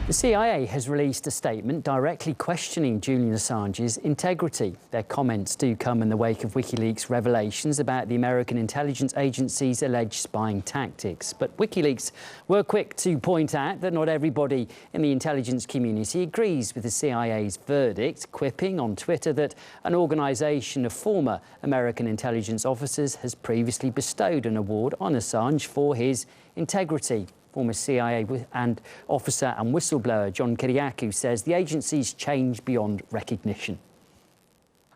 The CIA has released a statement directly questioning Julian Assange's integrity. Their comments do come in the wake of WikiLeaks' revelations about the American intelligence agency's alleged spying tactics. But WikiLeaks were quick to point out that not everybody in the intelligence community agrees with the CIA's verdict, quipping on Twitter that an organisation of former American intelligence officers has previously bestowed an award on Assange for his integrity. Former CIA officer and whistleblower John Kiriakou says the agency's changed beyond recognition.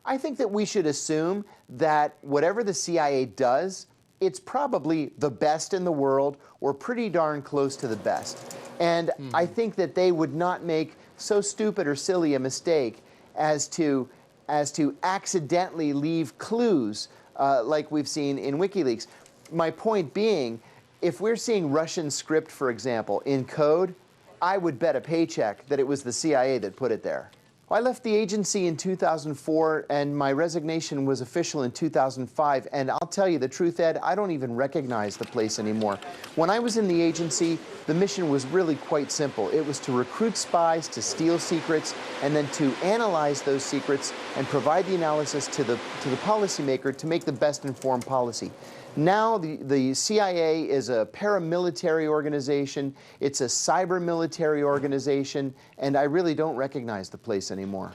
I think that we should assume that whatever the CIA does, it's probably the best in the world or pretty darn close to the best. And I think that they would not make so stupid or silly a mistake as to accidentally leave clues like we've seen in WikiLeaks. My point being, if we're seeing Russian script, for example, in code, I would bet a paycheck that it was the CIA that put it there. I left the agency in 2004, and my resignation was official in 2005, and I'll tell you the truth, Ed, I don't even recognize the place anymore. When I was in the agency, the mission was really quite simple. It was to recruit spies, to steal secrets, and then to analyze those secrets and provide the analysis to the policymaker to make the best informed policy. Now the CIA is a paramilitary organization, it's a cyber military organization, and I really don't recognize the place anymore.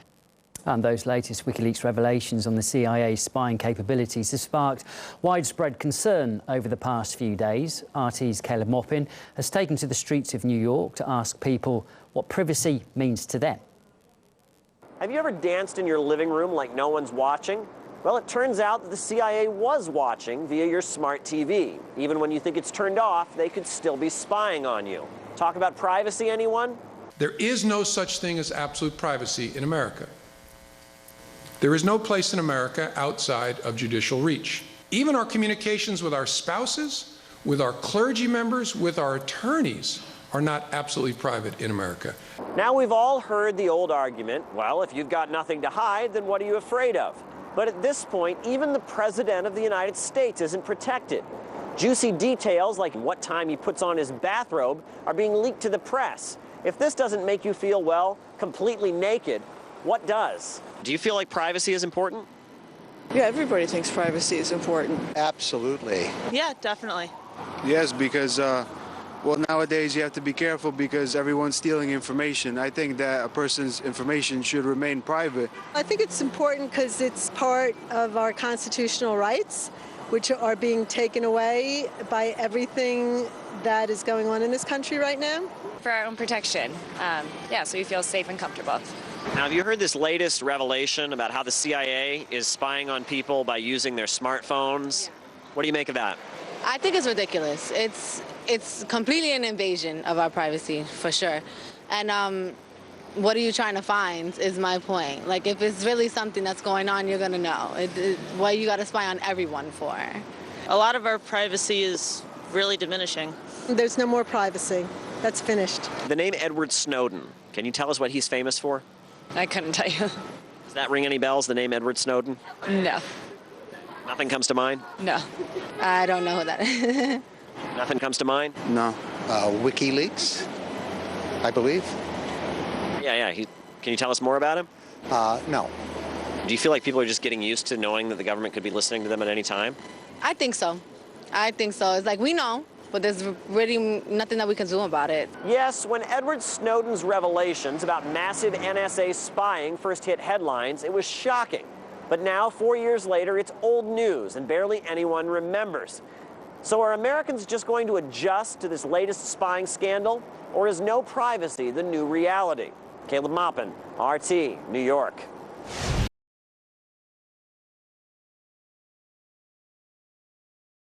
And those latest WikiLeaks revelations on the CIA's spying capabilities have sparked widespread concern over the past few days. RT's Caleb Moppin has taken to the streets of New York to ask people what privacy means to them. Have you ever danced in your living room like no one's watching? Well, it turns out that the CIA was watching via your smart TV. Even when you think it's turned off, they could still be spying on you. Talk about privacy, anyone? There is no such thing as absolute privacy in America. There is no place in America outside of judicial reach. Even our communications with our spouses, with our clergy members, with our attorneys are not absolutely private in America. Now we've all heard the old argument, well, if you've got nothing to hide, then what are you afraid of? But at this point, even the President of the United States isn't protected. Juicy details like what time he puts on his bathrobe are being leaked to the press. If this doesn't make you feel, well, completely naked, what does? Do you feel like privacy is important? Yeah, everybody thinks privacy is important. Absolutely. Yeah, definitely. Yes, because well, nowadays you have to be careful because everyone's stealing information. I think that a person's information should remain private. I think it's important because it's part of our constitutional rights, which are being taken away by everything that is going on in this country right now. For our own protection, yeah, so you feel safe and comfortable. Now, have you heard this latest revelation about how the CIA is spying on people by using their smartphones? What do you make of that? I think it's ridiculous. It's completely an invasion of our privacy, for sure. And what are you trying to find is my point. Like, if it's really something that's going on, you're going to know. What you got to spy on everyone for? A lot of our privacy is really diminishing. There's no more privacy. That's finished. The name Edward Snowden, can you tell us what he's famous for? I couldn't tell you. Does that ring any bells, the name Edward Snowden? No. Nothing comes to mind? No. I don't know who that is. Nothing comes to mind? No. WikiLeaks, I believe. Yeah. Can you tell us more about him? No. Do you feel like people are just getting used to knowing that the government could be listening to them at any time? I think so. It's like we know, but there's really nothing that we can do about it. Yes, when Edward Snowden's revelations about massive NSA spying first hit headlines, it was shocking. But now, 4 years later, it's old news and barely anyone remembers. So are Americans just going to adjust to this latest spying scandal? Or is no privacy the new reality? Caleb Moppin, RT, New York.